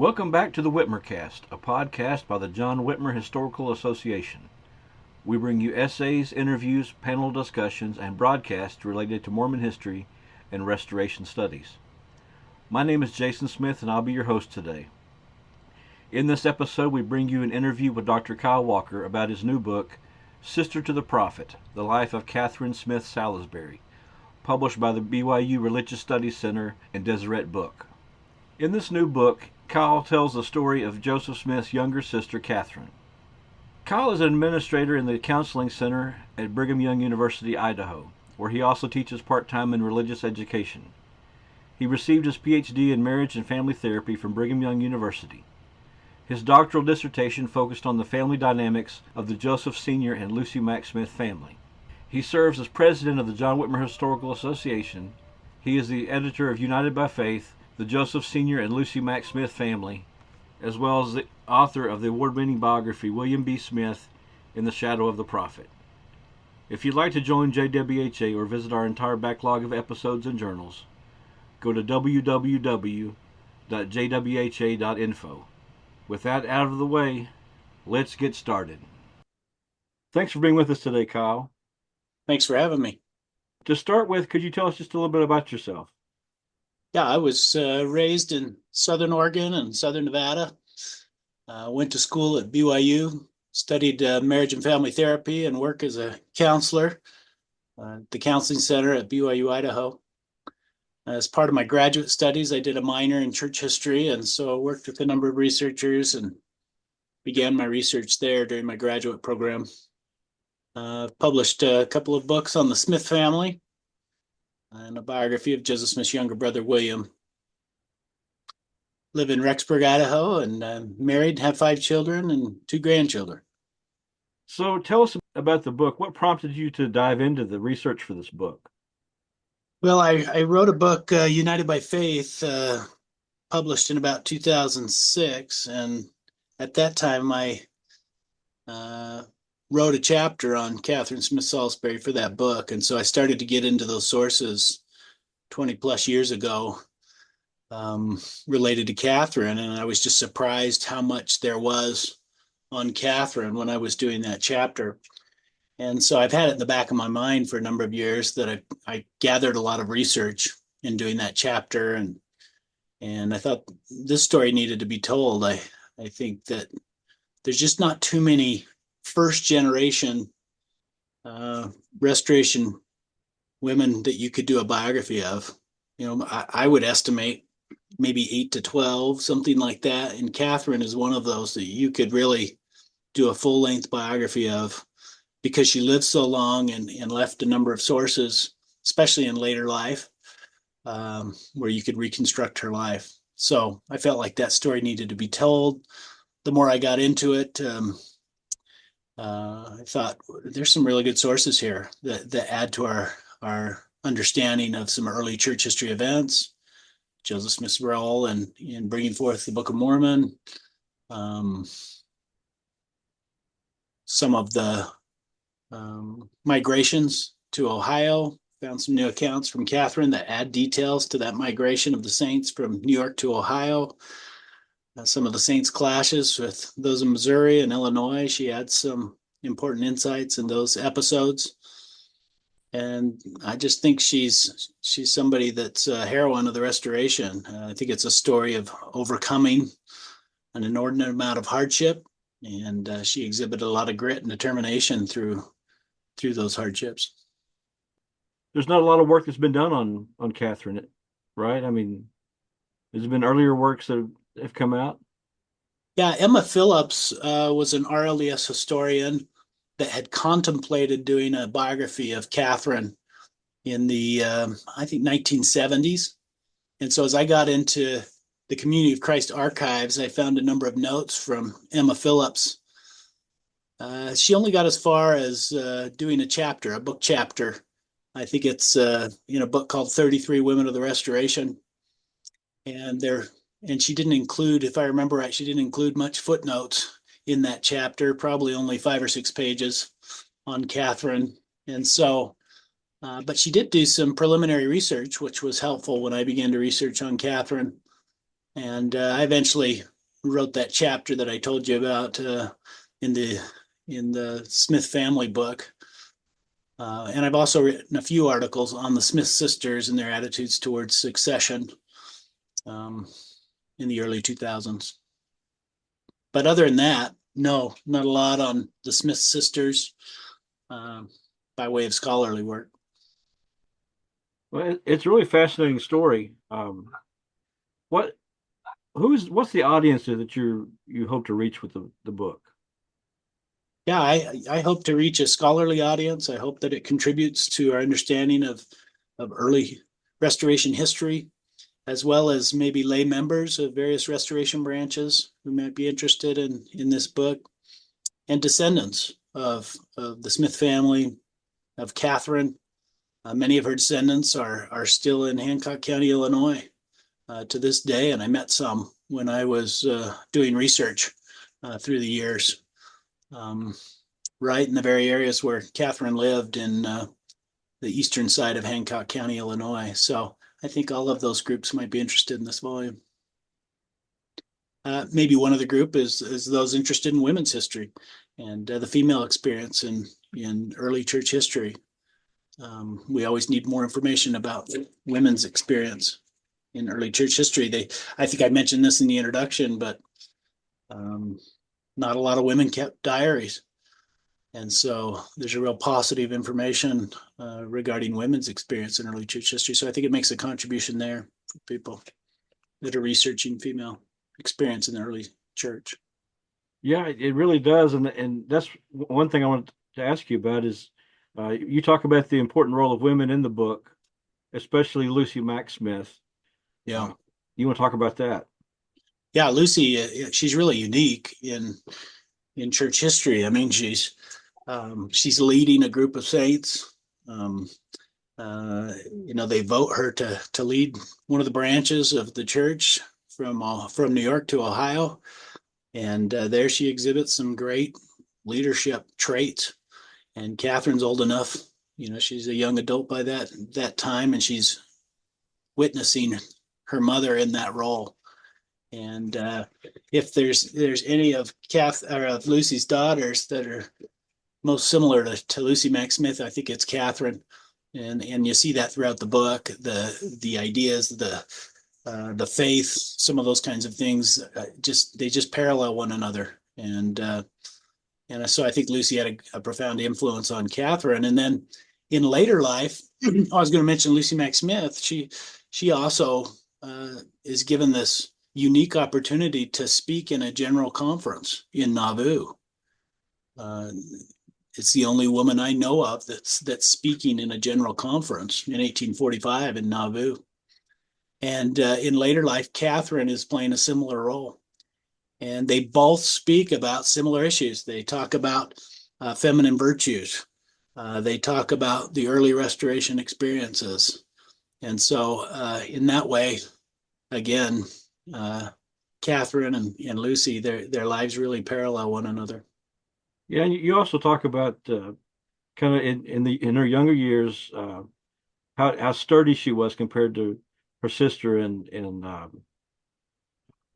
Welcome back to the Whitmer Cast, a podcast by the John Whitmer Historical Association. We bring you essays, interviews, panel discussions, and broadcasts related to Mormon history and restoration studies. My name is Jason Smith, and I'll be your host today. In this episode, we bring you an interview with Dr. Kyle Walker about his new book, Sister to the Prophet, The Life of Katharine Smith Salisbury, published by the BYU Religious Studies Center and Deseret book. In this new book, Kyle tells the story of Joseph Smith's younger sister, Katharine. Kyle is an administrator in the Counseling Center at Brigham Young University, Idaho, where he also teaches part-time in religious education. He received his PhD in marriage and family therapy from Brigham Young University. His doctoral dissertation focused on the family dynamics of the Joseph Sr. and Lucy Mack Smith family. He serves as president of the John Whitmer Historical Association. He is the editor of United by Faith, the Joseph Sr. and Lucy Mack Smith family, as well as the author of the award-winning biography William B. Smith, In the Shadow of the Prophet. If you'd like to join JWHA or visit our entire backlog of episodes and journals, go to www.jwha.info. With that out of the way, let's get started. Thanks for being with us today, Kyle. Thanks for having me. To start with, could you tell us just a little bit about yourself? Yeah, I was raised in Southern Oregon and Southern Nevada. Went to school at BYU, studied marriage and family therapy, and work as a counselor at the Counseling Center at BYU, Idaho. As part of my graduate studies, I did a minor in church history, and so I worked with a number of researchers and began my research there during my graduate program. Published a couple of books on the Smith family and a biography of Joseph Smith's younger brother, William. Live in Rexburg, Idaho, and married, have 5 children and 2 grandchildren. So tell us about the book. What prompted you to dive into the research for this book? Well, I wrote a book, United by Faith, published in about 2006. And at that time, I wrote a chapter on Katharine Smith Salisbury for that book. And so I started to get into those sources 20 plus years ago related to Katharine. And I was just surprised how much there was on Katharine when I was doing that chapter. And so I've had it in the back of my mind for a number of years that I gathered a lot of research in doing that chapter. And I thought this story needed to be told. I think that there's just not too many first generation restoration women that you could do a biography of. You know, I would estimate maybe 8 to 12, something like that. And Katharine is one of those that you could really do a full length biography of because she lived so long and left a number of sources, especially in later life, where you could reconstruct her life. So I felt like that story needed to be told. The more I got into it, I thought there's some really good sources here that add to our understanding of some early church history events, Joseph Smith's role in bringing forth the Book of Mormon, some of the migrations to Ohio. Found some new accounts from Katharine that add details to that migration of the saints from New York to Ohio. Some of the saints' clashes with those in Missouri and Illinois. She adds some important insights in those episodes. And I just think she's somebody that's a heroine of the Restoration. I think it's a story of overcoming an inordinate amount of hardship, and she exhibited a lot of grit and determination through those hardships. There's not a lot of work that's been done on Katharine, right? I mean, there's been earlier works that have come out. Yeah, Emma Phillips was an RLDS historian that had contemplated doing a biography of Katharine in the, I think, 1970s. And so as I got into the Community of Christ archives, I found a number of notes from Emma Phillips. She only got as far as doing a book chapter. I think it's in a book called 33 Women of the Restoration. And she didn't include, if I remember right, she didn't include much footnotes in that chapter, probably only 5 or 6 pages on Katharine. And so, but she did do some preliminary research, which was helpful when I began to research on Katharine. And I eventually wrote that chapter that I told you about in the Smith family book. And I've also written a few articles on the Smith sisters and their attitudes towards succession um, in the early 2000s. But other than that, no, not a lot on the Smith sisters um, by way of scholarly work. Well, it's a really fascinating story. What what's the audience that you hope to reach with the book? Yeah, I hope to reach a scholarly audience. I hope that it contributes to our understanding of early restoration history, as well as maybe lay members of various restoration branches who might be interested in this book, and descendants of the Smith family, of Katharine. Many of her descendants are still in Hancock County, Illinois, to this day, and I met some when I was doing research through the years, um, right in the very areas where Katharine lived in the eastern side of Hancock County, Illinois. So I think all of those groups might be interested in this volume. Maybe one of the group is those interested in women's history and the female experience in early church history. We always need more information about women's experience in early church history. I think I mentioned this in the introduction, but um, not a lot of women kept diaries. And so there's a real paucity of information regarding women's experience in early church history. So I think it makes a contribution there for people that are researching female experience in the early church. Yeah, it really does, and that's one thing I want to ask you about is you talk about the important role of women in the book, especially Lucy Mack Smith. Yeah. You want to talk about that? Yeah, Lucy, she's really unique in church history. I mean, she's leading a group of saints. Um, they vote her to lead one of the branches of the church from New York to Ohio, and there she exhibits some great leadership traits. And Catherine's old enough, she's a young adult by that time, and she's witnessing her mother in that role. And if there's any of of Lucy's daughters that are most similar to Lucy Mack Smith, I think it's Katharine, and you see that throughout the book. The ideas, the faith, some of those kinds of things, they just parallel one another. And so I think Lucy had a profound influence on Katharine. And then in later life, I was going to mention Lucy Mack Smith. She also is given this unique opportunity to speak in a general conference in Nauvoo. Uh, it's the only woman I know of that's speaking in a general conference in 1845 in Nauvoo. And in later life, Katharine is playing a similar role. And they both speak about similar issues. They talk about feminine virtues. They talk about the early restoration experiences. And so, in that way, again, uh, Katharine and Lucy, their lives really parallel one another. Yeah, and you also talk about kind of in her younger years how sturdy she was compared to her sister, and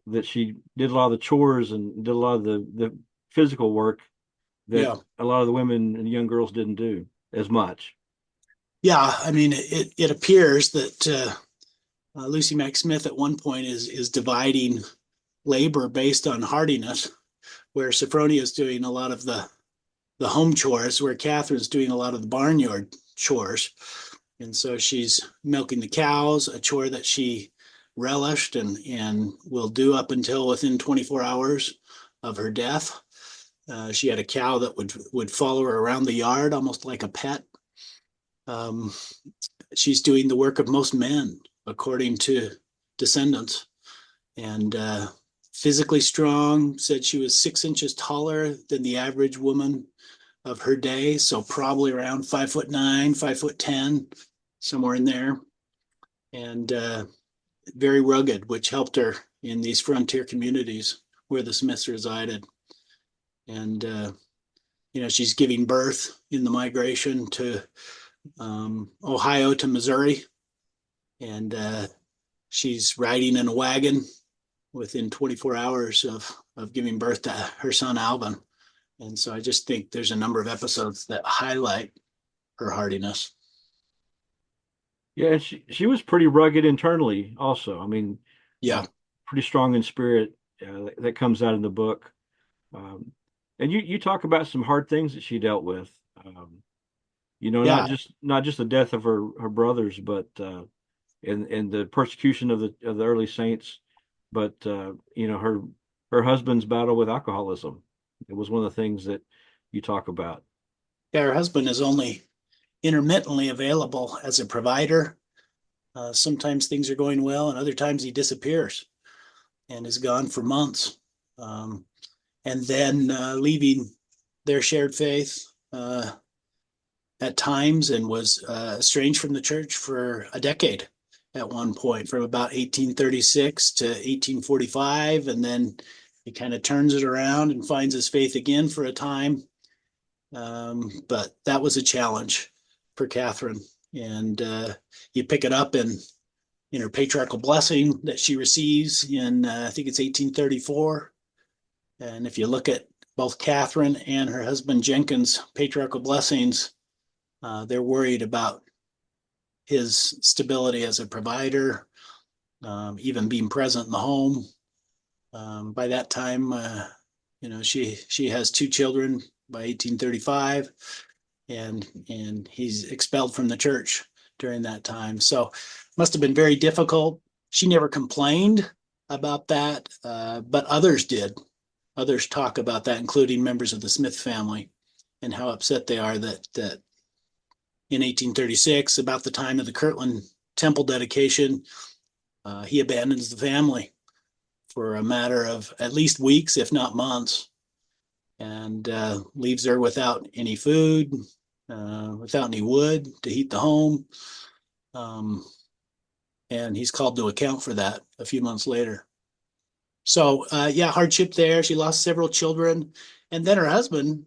that she did a lot of the chores and did a lot of the physical work that Yeah, a lot of the women and young girls didn't do as much. yeah. I mean, it appears that Lucy Mack Smith at one point is dividing labor based on hardiness, where Sophronia is doing a lot of the home chores, where Catherine's doing a lot of the barnyard chores. And so she's milking the cows, a chore that she relished and will do up until within 24 hours of her death. She had a cow that would follow her around the yard almost like a pet. Um, she's doing the work of most men, according to descendants, and physically strong. Said she was 6 inches taller than the average woman of her day, so probably around 5'9", 5'10", somewhere in there, and very rugged, which helped her in these frontier communities where the Smiths resided. And she's giving birth in the migration to Ohio to Missouri, and she's riding in a wagon within 24 hours of giving birth to her son Alvin. And so I just think there's a number of episodes that highlight her hardiness. Yeah, and she was pretty rugged internally also. I mean, Yeah, pretty strong in spirit. That comes out in the book. Um, and you talk about some hard things that she dealt with. Not yeah. just the death of her brothers, but and the persecution of the early saints, but her husband's battle with alcoholism. It was one of the things that you talk about. Yeah, her husband is only intermittently available as a provider. Sometimes things are going well, and other times he disappears and is gone for months. Um, and then leaving their shared faith at times, and was estranged from the church for a decade at one point, from about 1836 to 1845. And then he kind of turns it around and finds his faith again for a time. But that was a challenge for Katharine. And you pick it up in her patriarchal blessing that she receives in, I think it's 1834. And if you look at both Katharine and her husband Jenkins' patriarchal blessings, they're worried about his stability as a provider, even being present in the home. By that time, she has two children by 1835, and he's expelled from the church during that time. So must have been very difficult. She never complained about that, but others did. Others talk about that, including members of the Smith family, and how upset they are that in 1836, about the time of the Kirtland Temple dedication, he abandons the family for a matter of at least weeks, if not months, and leaves her without any food, without any wood to heat the home. Um, and he's called to account for that a few months later. So, yeah, hardship there. She lost several children. And then her husband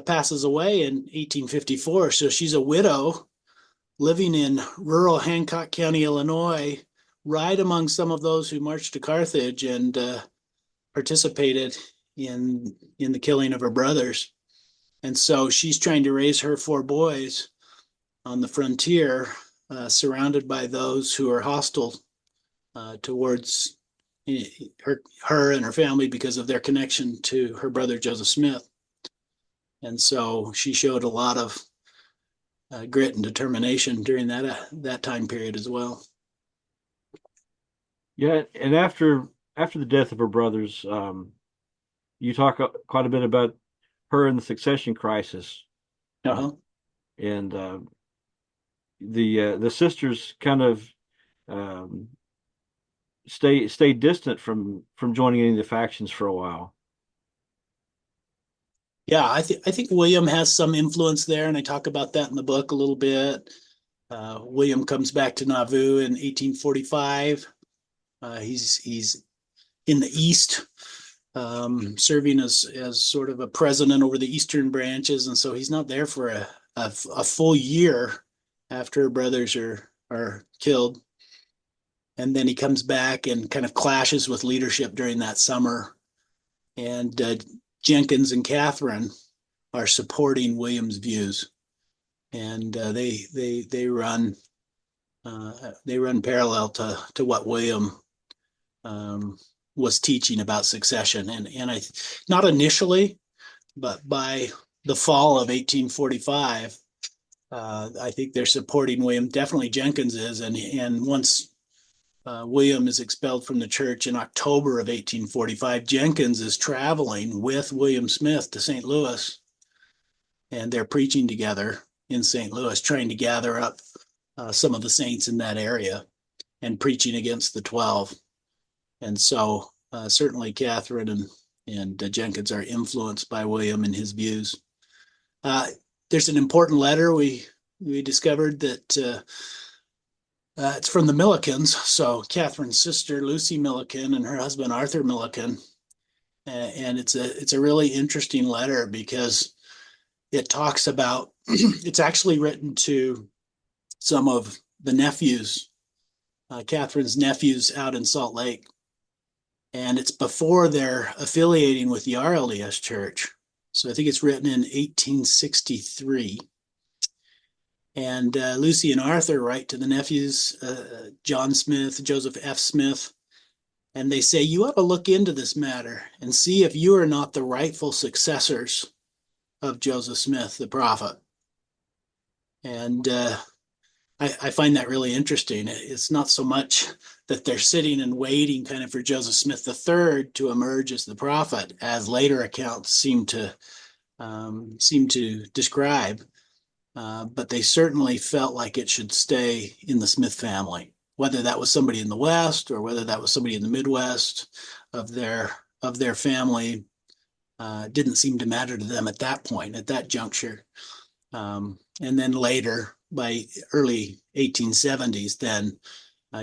passes away in 1854. So she's a widow living in rural Hancock County, Illinois, right among some of those who marched to Carthage and participated in the killing of her brothers. And so she's trying to raise her four boys on the frontier, surrounded by those who are hostile towards her and her family because of their connection to her brother Joseph Smith. And so she showed a lot of grit and determination during that time period as well. Yeah, and after the death of her brothers, you talk quite a bit about her and the succession crisis, uh, Uh-huh. and the sisters kind of um, stay distant from joining any of the factions for a while. Yeah, I think William has some influence there, and I talk about that in the book a little bit. William comes back to Nauvoo in 1845. He's in the East, serving as sort of a president over the Eastern branches, and so he's not there for a full year after brothers are killed. And then he comes back and kind of clashes with leadership during that summer. And Jenkins and Katharine are supporting William's views, and they run parallel to what William was teaching about succession, and I not initially, but by the fall of 1845, I think they're supporting William. Definitely Jenkins is, and once William is expelled from the church in October of 1845, Jenkins is traveling with William Smith to St. Louis, and they're preaching together in St. Louis, trying to gather up some of the saints in that area and preaching against the 12. And so certainly Katharine and Jenkins are influenced by William and his views. There's an important letter we discovered that it's from the Millicans. So Katharine's sister Lucy Milliken and her husband Arthur Milliken, and it's a really interesting letter because it talks about it's actually written to some of the nephews, Katharine's nephews out in Salt Lake. and it's before they're affiliating with the RLDS Church. So I think it's written in 1863. And Lucy and Arthur write to the nephews, John Smith, Joseph F. Smith, and they say, you ought to look into this matter and see if you are not the rightful successors of Joseph Smith, the prophet. And I find that really interesting. It's not so much that they're sitting and waiting kind of for Joseph Smith III to emerge as the prophet, as later accounts seem to describe. But they certainly felt like it should stay in the Smith family, whether that was somebody in the West or whether that was somebody in the Midwest of their family. Didn't seem to matter to them at that point, at that juncture. And then later, by early 1870s, then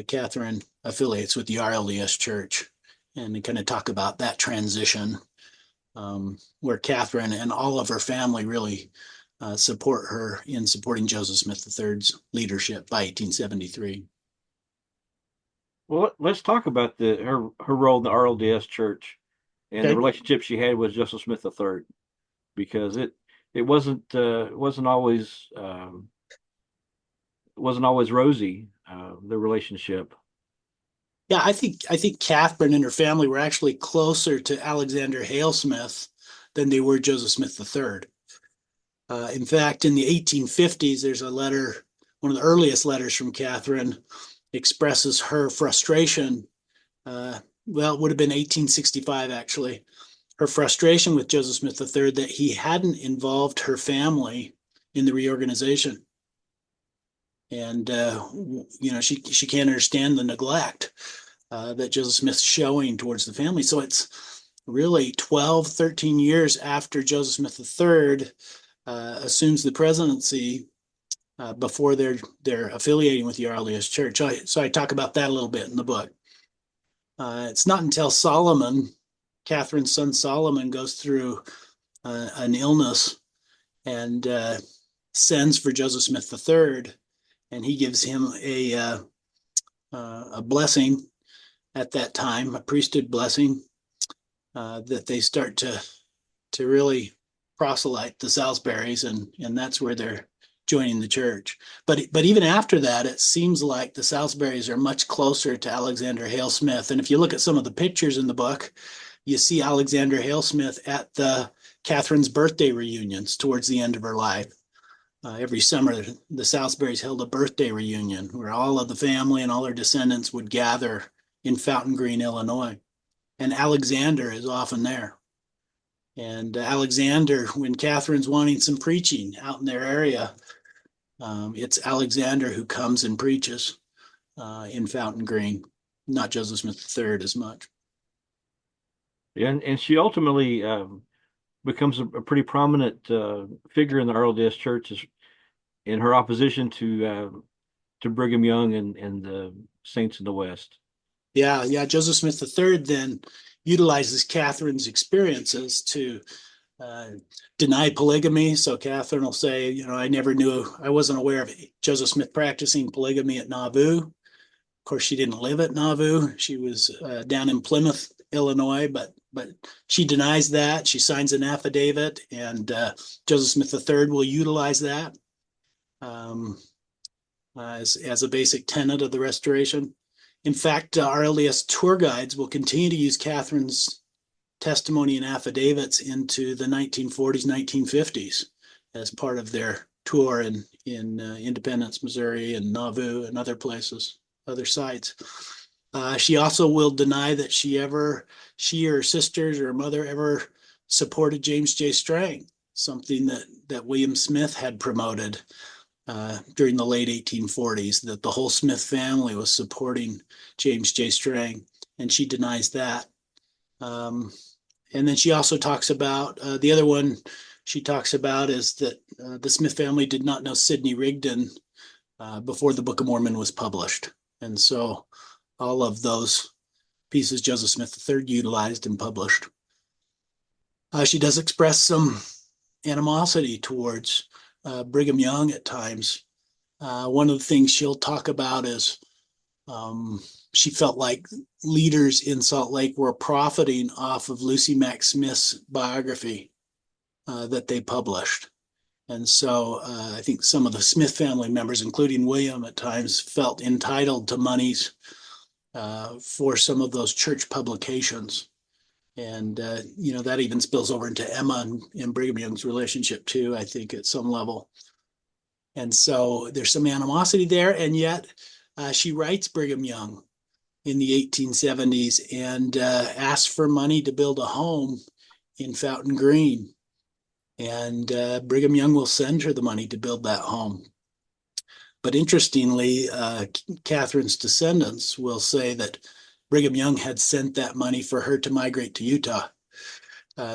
Katharine affiliates with the RLDS Church, and they kind of talk about that transition, where Katharine and all of her family really support her in supporting Joseph Smith III's leadership by 1873. Well, let's talk about her role in the RLDS Church and the Okay. relationship she had with Joseph Smith III, because it wasn't always rosy, the relationship. Yeah, I think Catherine and her family were actually closer to Alexander Hale Smith than they were Joseph Smith III. In fact, in the 1850s, there's a letter, one of the earliest letters from Catherine, expresses her frustration. Well, it would have been 1865, actually. Her frustration with Joseph Smith III that he hadn't involved her family in the reorganization. And, she can't understand the neglect that Joseph Smith's showing towards the family. So it's really 12, 13 years after Joseph Smith III assumes the presidency, before they're affiliating with the RLDS Church. So I talk about that a little bit in the book. It's not until Catherine's son Solomon, goes through an illness and sends for Joseph Smith III, and he gives him a blessing at that time, a priesthood blessing, that they start to really proselyte the Salisburys, and that's where they're joining the church. But even after that, it seems like the Salisburys are much closer to Alexander Hale Smith. And if you look at some of the pictures in the book, you see Alexander Hale Smith at the Catherine's birthday reunions towards the end of her life. Every summer, the Salisburys held a birthday reunion where all of the family and all their descendants would gather in Fountain Green, Illinois. And Alexander is often there. And Alexander, when Catherine's wanting some preaching out in their area, it's Alexander who comes and preaches in Fountain Green, not Joseph Smith III as much. And she ultimately becomes a pretty prominent figure in the RLDS Church in her opposition to Brigham Young and the saints in the West. Yeah. Joseph Smith III then utilizes Catherine's experiences to uh, deny polygamy. So Catherine will say, I wasn't aware of Joseph Smith practicing polygamy at Nauvoo. Of course, she didn't live at Nauvoo. She was down in Plymouth, Illinois, but she denies that. She signs an affidavit, and Joseph Smith III will utilize that um, as a basic tenet of the restoration. In fact, RLDS tour guides will continue to use Catherine's testimony and affidavits into the 1940s, 1950s as part of their tour in Independence, Missouri, and Nauvoo and other places, other sites. She also will deny that she or her sisters or her mother ever supported James J. Strang, something that William Smith had promoted during the late 1840s, that the whole Smith family was supporting James J. Strang, and she denies that. And then she also talks about the other one she talks about is that the Smith family did not know Sidney Rigdon before the Book of Mormon was published. And so all of those pieces Joseph Smith III utilized and published. She does express some animosity towards Brigham Young at times. One of the things she'll talk about is she felt like leaders in Salt Lake were profiting off of Lucy Mack Smith's biography that they published. And so I think some of the Smith family members, including William at times, felt entitled to monies for some of those church publications. And, that even spills over into Emma and Brigham Young's relationship too, I think, at some level. And so there's some animosity there. And yet she writes Brigham Young in the 1870s and asks for money to build a home in Fountain Green. And Brigham Young will send her the money to build that home. But interestingly, Catharine's descendants will say that Brigham Young had sent that money for her to migrate to Utah.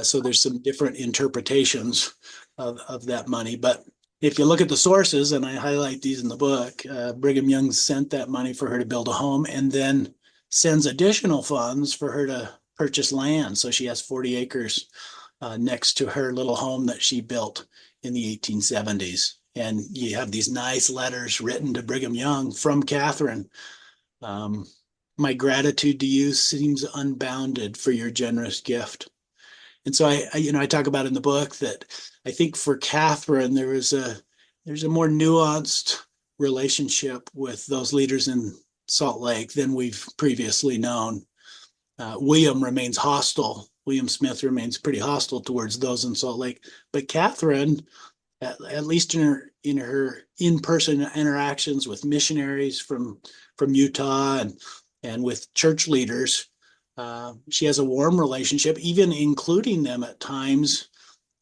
So there's some different interpretations of that money. But if you look at the sources, and I highlight these in the book, Brigham Young sent that money for her to build a home and then sends additional funds for her to purchase land. So she has 40 acres next to her little home that she built in the 1870s. And you have these nice letters written to Brigham Young from Katharine. My gratitude to you seems unbounded for your generous gift. And so I talk about in the book that I think for Katharine, there's a more nuanced relationship with those leaders in Salt Lake than we've previously known. William remains hostile. William Smith remains pretty hostile towards those in Salt Lake. But Katharine, at least in her in-person interactions with missionaries from Utah and with church leaders, she has a warm relationship, even including them at times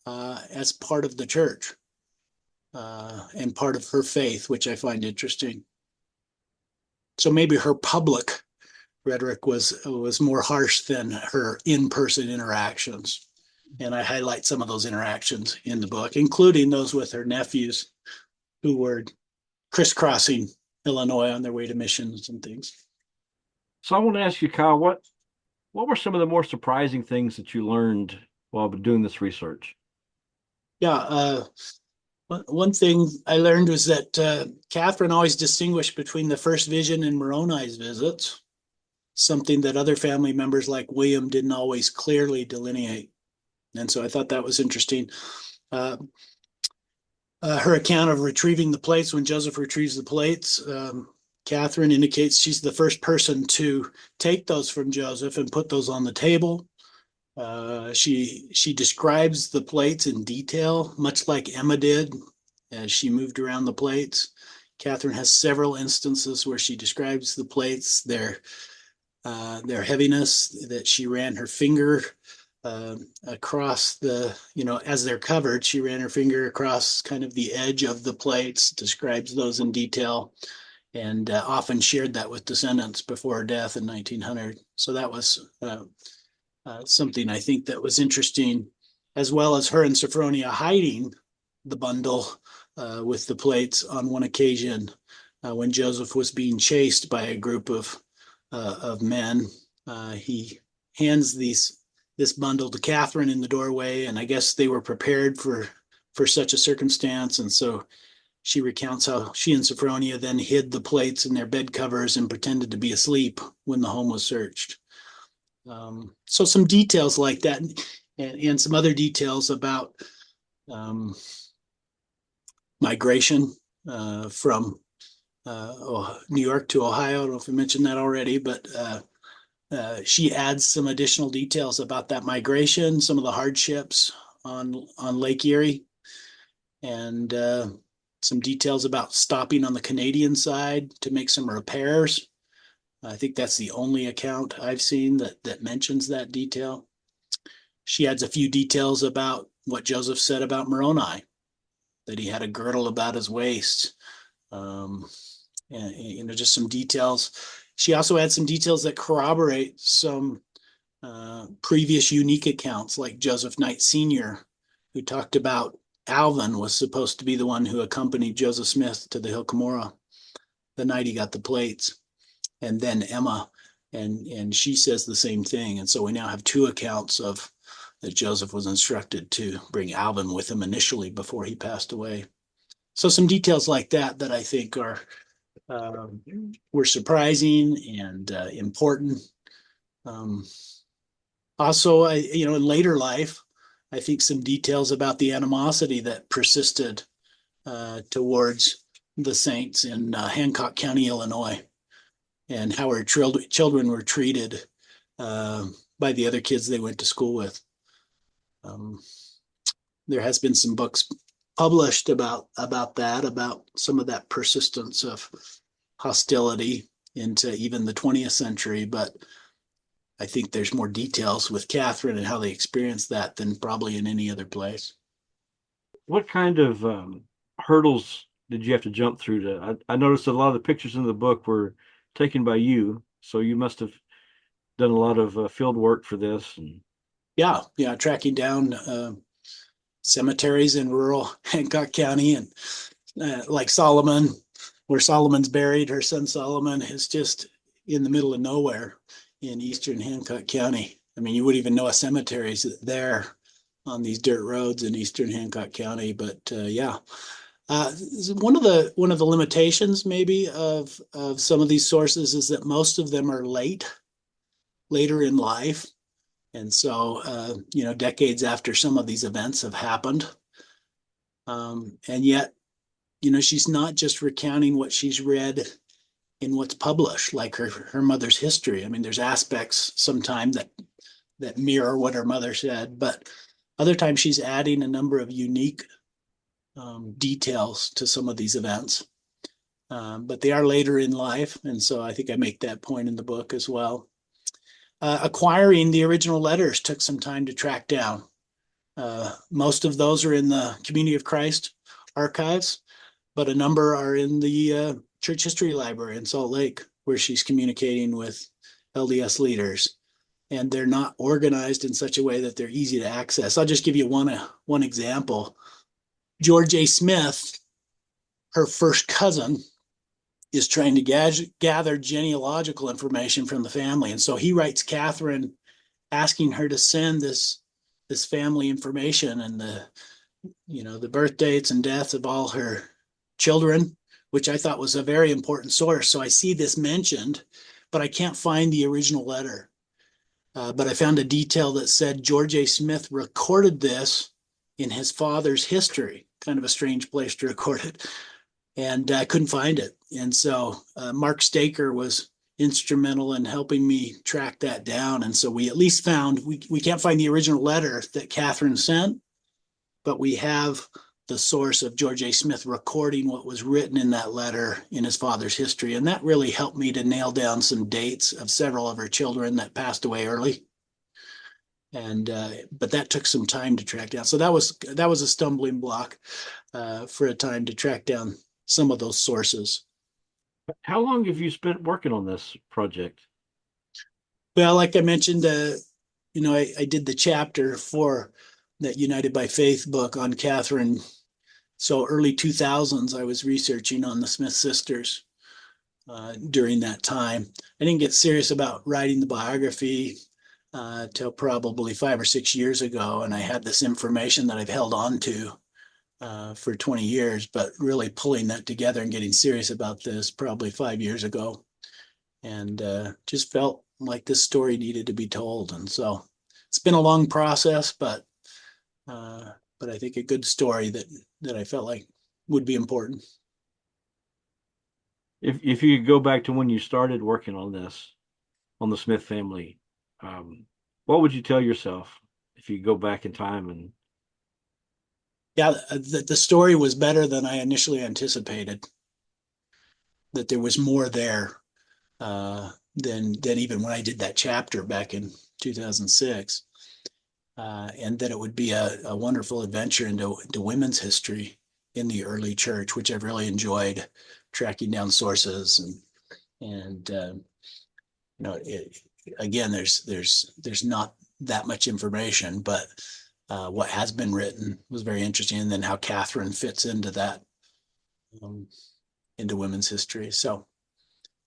as part of the church and part of her faith, which I find interesting. So maybe her public rhetoric was more harsh than her in-person interactions. And I highlight some of those interactions in the book, including those with her nephews who were crisscrossing Illinois on their way to missions and things. So I want to ask you, Kyle, what were some of the more surprising things that you learned while doing this research? Yeah, one thing I learned was that Katharine always distinguished between the first vision and Moroni's visits, something that other family members like William didn't always clearly delineate. And so I thought that was interesting. Her account of retrieving the plates, when Joseph retrieves the plates, Katharine indicates she's the first person to take those from Joseph and put those on the table. She describes the plates in detail, much like Emma did as she moved around the plates. Katharine has several instances where she describes the plates, their heaviness, that she ran her finger across the, as they're covered, she ran her finger across kind of the edge of the plates, describes those in detail, and often shared that with descendants before her death in 1900. So that was something I think that was interesting, as well as her and Sophronia hiding the bundle with the plates on one occasion when Joseph was being chased by a group of men. He hands this bundle to Katharine in the doorway, and I guess they were prepared for such a circumstance. And so she recounts how she and Sophronia then hid the plates in their bed covers and pretended to be asleep when the home was searched. So some details like that, and some other details about migration from New York to Ohio. I don't know if I mentioned that already, but she adds some additional details about that migration, some of the hardships on Lake Erie, and some details about stopping on the Canadian side to make some repairs. I think that's the only account I've seen that mentions that detail. She adds a few details about what Joseph said about Moroni, that he had a girdle about his waist, and just some details. She also adds some details that corroborate some previous unique accounts, like Joseph Knight Sr., who talked about Alvin was supposed to be the one who accompanied Joseph Smith to the Hill Cumorah the night he got the plates, and then Emma, and she says the same thing. And so we now have two accounts of that Joseph was instructed to bring Alvin with him initially before he passed away. So some details like that I think are um, were surprising and important. Um, Also, in later life, I think some details about the animosity that persisted towards the saints in Hancock County, Illinois, and how her children were treated uh, by the other kids they went to school with. Um, there has been some books published about some of that persistence of hostility into even the 20th century, but I think there's more details with Katharine and how they experienced that than probably in any other place. What kind of hurdles did you have to jump through to? I noticed a lot of the pictures in the book were taken by you, so you must have done a lot of field work for this. And Yeah, yeah, tracking down cemeteries in rural Hancock County and like Solomon, where Solomon's buried. Her son Solomon is just in the middle of nowhere in eastern Hancock County. I mean, you wouldn't even know a cemetery is there on these dirt roads in eastern Hancock County. But yeah, one of the limitations maybe of some of these sources is that most of them are later in life, and so decades after some of these events have happened, and yet she's not just recounting what she's read in what's published, like her mother's history. I mean, there's aspects sometimes that mirror what her mother said, but other times she's adding a number of unique details to some of these events. But they are later in life, and so I think I make that point in the book as well. Acquiring the original letters took some time to track down. Most of those are in the Community of Christ archives, but a number are in the Church History Library in Salt Lake, where she's communicating with LDS leaders. And they're not organized in such a way that they're easy to access. I'll just give you one example. George A. Smith, her first cousin, is trying to gather genealogical information from the family. And so he writes Katharine asking her to send this family information and the birth dates and deaths of all her children, which I thought was a very important source. So I see this mentioned, but I can't find the original letter. But I found a detail that said George A. Smith recorded this in his father's history. Kind of a strange place to record it. And I couldn't find it. And so Mark Staker was instrumental in helping me track that down. And so we at least found, we can't find the original letter that Katharine sent, but we have the source of George A. Smith recording what was written in that letter in his father's history. And that really helped me to nail down some dates of several of her children that passed away early. And but that took some time to track down. So that was a stumbling block for a time to track down some of those sources. how long have you spent working on this project? Well, like I mentioned, I did the chapter for that United by Faith book on Katharine. So early 2000s, I was researching on the Smith sisters during that time. I didn't get serious about writing the biography till probably 5 or 6 years ago, and I had this information that I've held on to for 20 years, but really pulling that together and getting serious about this probably 5 years ago, and just felt like this story needed to be told. And so it's been a long process, but I think a good story that I felt like would be important. If you could go back to when you started working on this, on the Smith family, um, what would you tell yourself if you go back in time and Yeah, the story was better than I initially anticipated. That there was more there than even when I did that chapter back in 2006, and that it would be a wonderful adventure into women's history in the early church, which I've really enjoyed tracking down sources and again, there's not that much information, but what has been written was very interesting, and then how Katharine fits into that, um, into women's history. So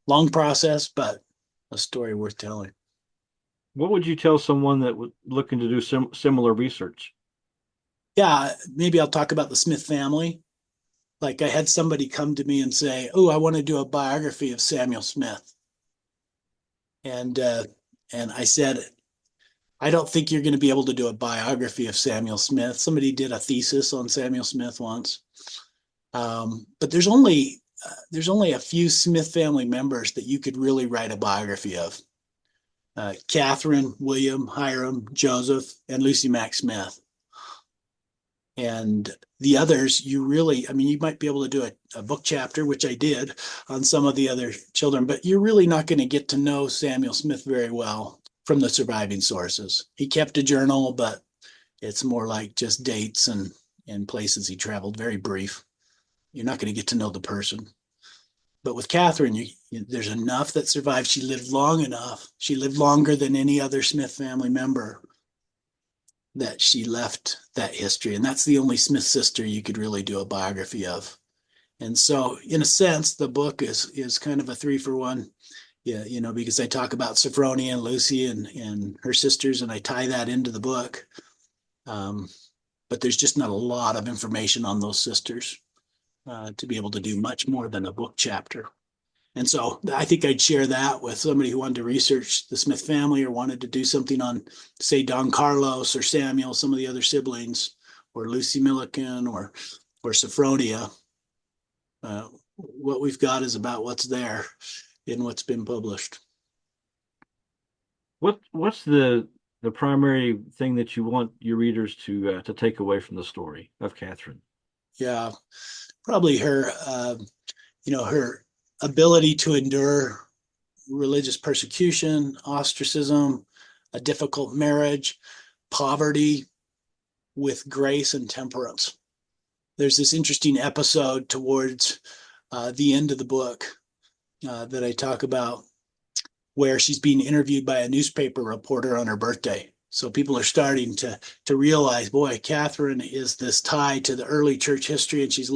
long process, but a story worth telling. what would you tell someone that was looking to do similar research? Yeah, maybe I'll talk about the Smith family. Like I had somebody come to me and say, "Oh, I want to do a biography of Samuel Smith," and uh, and I said, "I don't think you're going to be able to do a biography of Samuel Smith." Somebody did a thesis on Samuel Smith once, but there's only a few Smith family members that you could really write a biography of: Catherine, William, Hiram, Joseph, and Lucy Mack Smith. And the others, you really, I mean, you might be able to do a book chapter, which I did on some of the other children, but you're really not going to get to know Samuel Smith very well from the surviving sources. He kept a journal, but it's more like just dates and places he traveled, very brief. You're not going to get to know the person. But with Catherine, there's enough that survived. She lived long enough. She lived longer than any other Smith family member that she left that history. And that's the only Smith sister you could really do a biography of. And so, in a sense, the book is kind of a 3-for-1. Yeah, because I talk about Sophronia and Lucy and her sisters, and I tie that into the book. Um, but there's just not a lot of information on those sisters to be able to do much more than a book chapter. And so I think I'd share that with somebody who wanted to research the Smith family or wanted to do something on, say, Don Carlos or Samuel, some of the other siblings, or Lucy Milliken or Sophronia. What we've got is about what's there in what's been published. What's the primary thing that you want your readers to take away from the story of Catherine? Yeah, probably her ability to endure religious persecution, ostracism, a difficult marriage, poverty, with grace and temperance. There's this interesting episode towards the end of the book that I talk about where she's being interviewed by a newspaper reporter on her birthday. So people are starting to realize, boy, Catherine is this tie to the early church history, and she's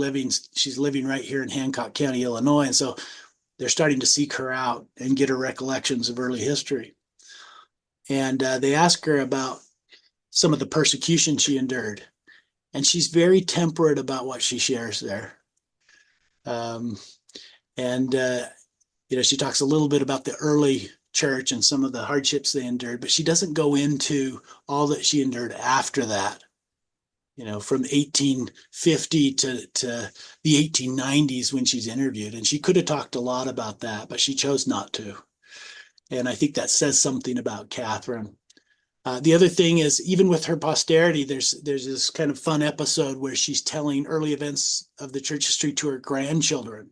living right here in Hancock County, Illinois. And so they're starting to seek her out and get her recollections of early history. And they ask her about some of the persecution she endured, and she's very temperate about what she shares there. Um, and she talks a little bit about the early church and some of the hardships they endured, but she doesn't go into all that she endured after that. From 1850 to the 1890s when she's interviewed, and she could have talked a lot about that, but she chose not to. And I think that says something about Catherine. The other thing is, even with her posterity, there's this kind of fun episode where she's telling early events of the church history to her grandchildren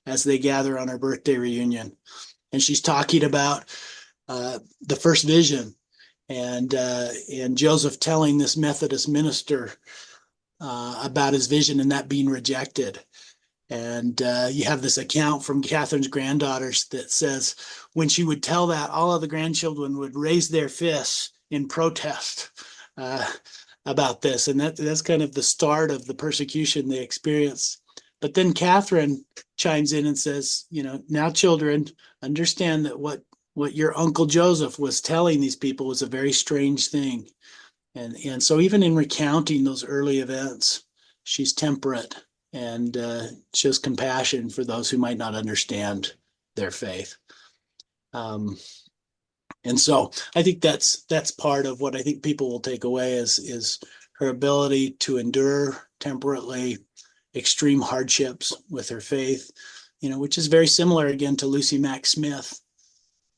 as they gather on her birthday reunion, and she's talking about the first vision and Joseph telling this Methodist minister about his vision and that being rejected. And you have this account from Catherine's granddaughters that says when she would tell that, all of the grandchildren would raise their fists in protest uh, about this. And that's kind of the start of the persecution they experience. But then Catherine chimes in and says, now children, understand that what your Uncle Joseph was telling these people was a very strange thing. And so even in recounting those early events, she's temperate and shows compassion for those who might not understand their faith. Um, and so I think that's part of what I think people will take away is her ability to endure temperately extreme hardships with her faith, which is very similar again to Lucy Mack Smith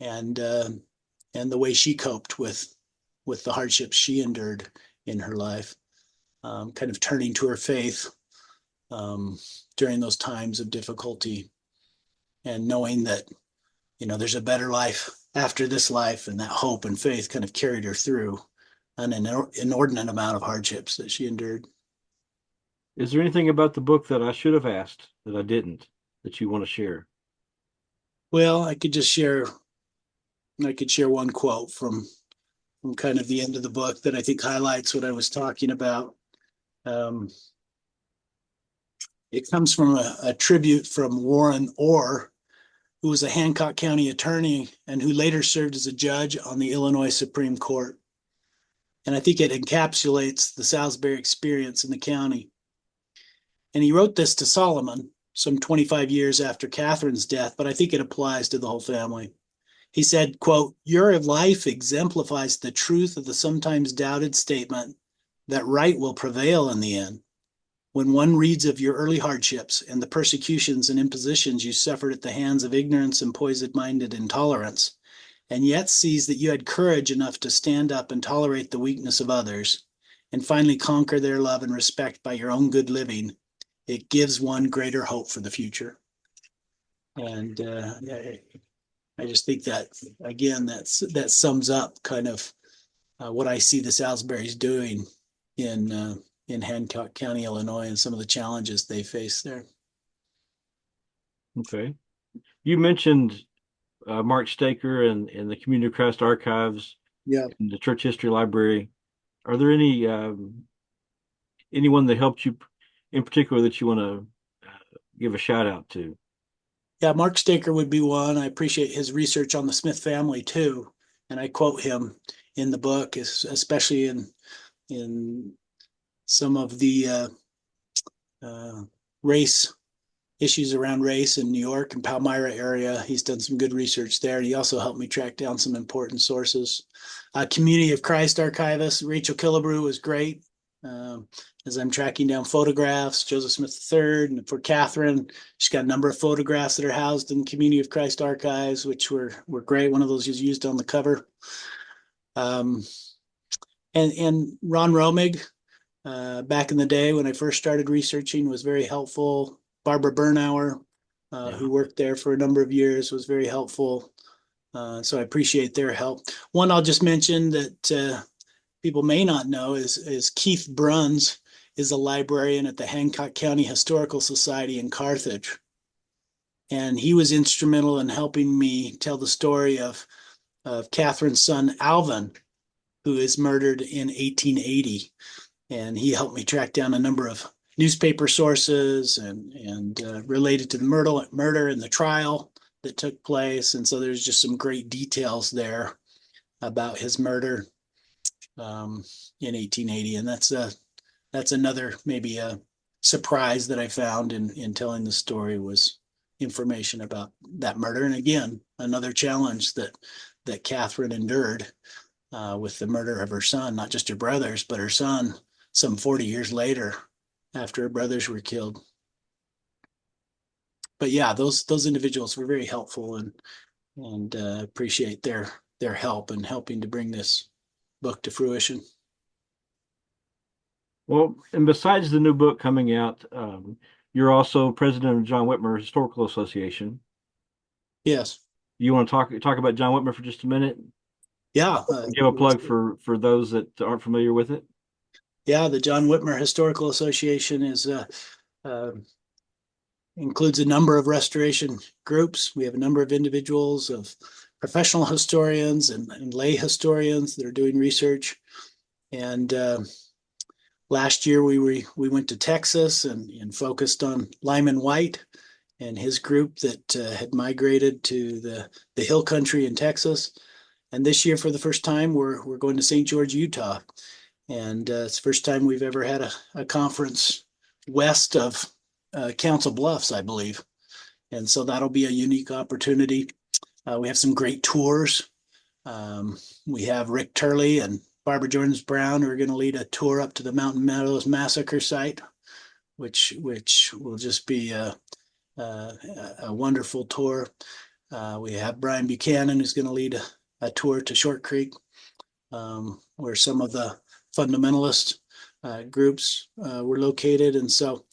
and the way she coped with the hardships she endured in her life, kind of turning to her faith um, during those times of difficulty and knowing that there's a better life after this life, and that hope and faith kind of carried her through an inordinate amount of hardships that she endured. Is there anything about the book that I should have asked that I didn't that you want to share? Well, I could share one quote from kind of the end of the book that I think highlights what I was talking about. Um, it comes from a tribute from Warren Orr, who was a Hancock County attorney and who later served as a judge on the Illinois Supreme Court. And I think it encapsulates the Salisbury experience in the county. And he wrote this to Solomon some 25 years after Catharine's death, but I think it applies to the whole family. He said, quote, "Your life exemplifies the truth of the sometimes doubted statement that right will prevail in the end. When one reads of your early hardships and the persecutions and impositions you suffered at the hands of ignorance and poison-minded intolerance, and yet sees that you had courage enough to stand up and tolerate the weakness of others, and finally conquer their love and respect by your own good living, it gives one greater hope for the future." And I just think that, again, that sums up kind of what I see the Salisburys doing in Hancock County, Illinois, and some of the challenges they face there. Okay. You mentioned Mark Staker and the Community of Christ Archives Yeah. and the Church History Library. Are there anyone that helped you in particular that you want to give a shout out to? Yeah, Mark Staker would be one. I appreciate his research on the Smith family too, and I quote him in the book, especially in some of the race issues around race in New York and Palmyra area. He's done some good research there. He also helped me track down some important sources. Community of Christ archivist Rachel Killebrew was great. As I'm tracking down photographs, Joseph Smith III, and for Katharine, she's got a number of photographs that are housed in Community of Christ archives, which were great. One of those was used on the cover. And Ron Romig, back in the day when I first started researching, was very helpful. Barbara Bernauer, who worked there for a number of years, was very helpful. So I appreciate their help. One I'll just mention that people may not know is Keith Bruns is a librarian at the Hancock County Historical Society in Carthage. And he was instrumental in helping me tell the story of Catharine's son, Alvin, who is murdered in 1880. And he helped me track down a number of newspaper sources and related to the murder and the trial that took place. And so there's just some great details there about his murder in 1880. And that's another maybe a surprise that I found in telling the story, was information about that murder. And again, another challenge that Katharine endured with the murder of her son, not just her brothers, but her son some 40 years later after her brothers were killed. But yeah, those individuals were very helpful, and appreciate their help in helping to bring this book to fruition. Well, and besides the new book coming out, you're also president of John Whitmer Historical Association. Yes. You want to talk about John Whitmer for just a minute? Yeah. Give a plug for those that aren't familiar with it. Yeah, the John Whitmer Historical Association is includes a number of restoration groups. We have a number of individuals, of professional historians and lay historians that are doing research. And last year we went to Texas and focused on Lyman White and his group that had migrated to the hill country in Texas. And this year, for the first time, we're going to St. George, Utah. And it's the first time we've ever had a conference west of Council Bluffs, I believe. And so that'll be a unique opportunity. We have some great tours. We have Rick Turley and Barbara Jordan Brown who are going to lead a tour up to the Mountain Meadows Massacre site, which will just be a wonderful tour. We have Brian Buchanan who's going to lead a tour to Short Creek, where some of the fundamentalist groups were located. And so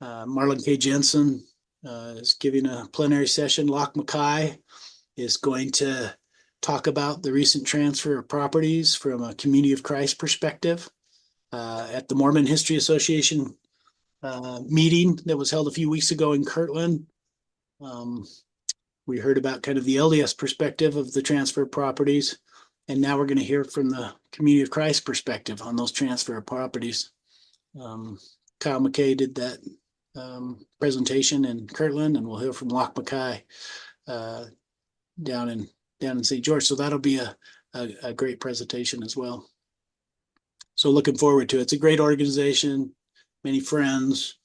Marlon K. Jensen is giving a plenary session. Locke Mackay is going to talk about the recent transfer of properties from a Community of Christ perspective at the Mormon History Association meeting that was held a few weeks ago in Kirtland. We heard about kind of the LDS perspective of the transfer of properties, and now we're going to hear from the Community of Christ perspective on those transfer of properties. Kyle McKay did that presentation in Kirtland, and we'll hear from Locke Mackay down in St. George. So that'll be a great presentation as well. So looking forward to it. It's a great organization, many friends,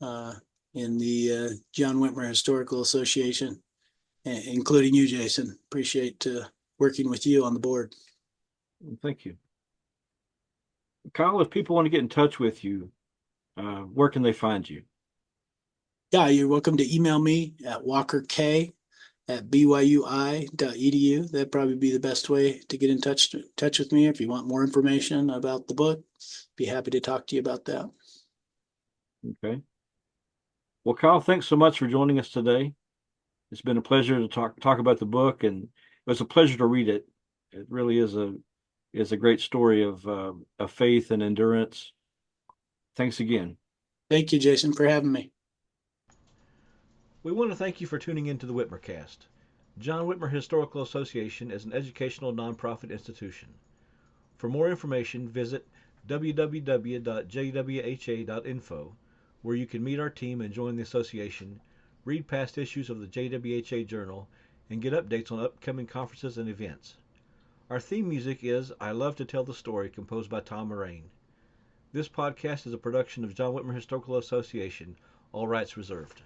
uh, in the John Whitmer Historical Association, including you, Jason. Appreciate working with you on the board. Thank you. Kyle, if people want to get in touch with you, where can they find you? Yeah, you're welcome to email me at walkerk@byui.edu. That'd probably be the best way to get in touch with me. If you want more information about the book, be happy to talk to you about that. Okay. Well, Kyle, thanks so much for joining us today. It's been a pleasure to talk about the book, and it was a pleasure to read it. It really is a great story of faith and endurance. Thanks again. Thank you, Jason, for having me. We want to thank you for tuning in to the Whitmercast. John Whitmer Historical Association is an educational nonprofit institution. For more information, visit www.jwha.info, where you can meet our team and join the association, read past issues of the JWHA Journal, and get updates on upcoming conferences and events. Our theme music is I Love to Tell the Story, composed by Tom Moraine. This podcast is a production of John Whitmer Historical Association, all rights reserved.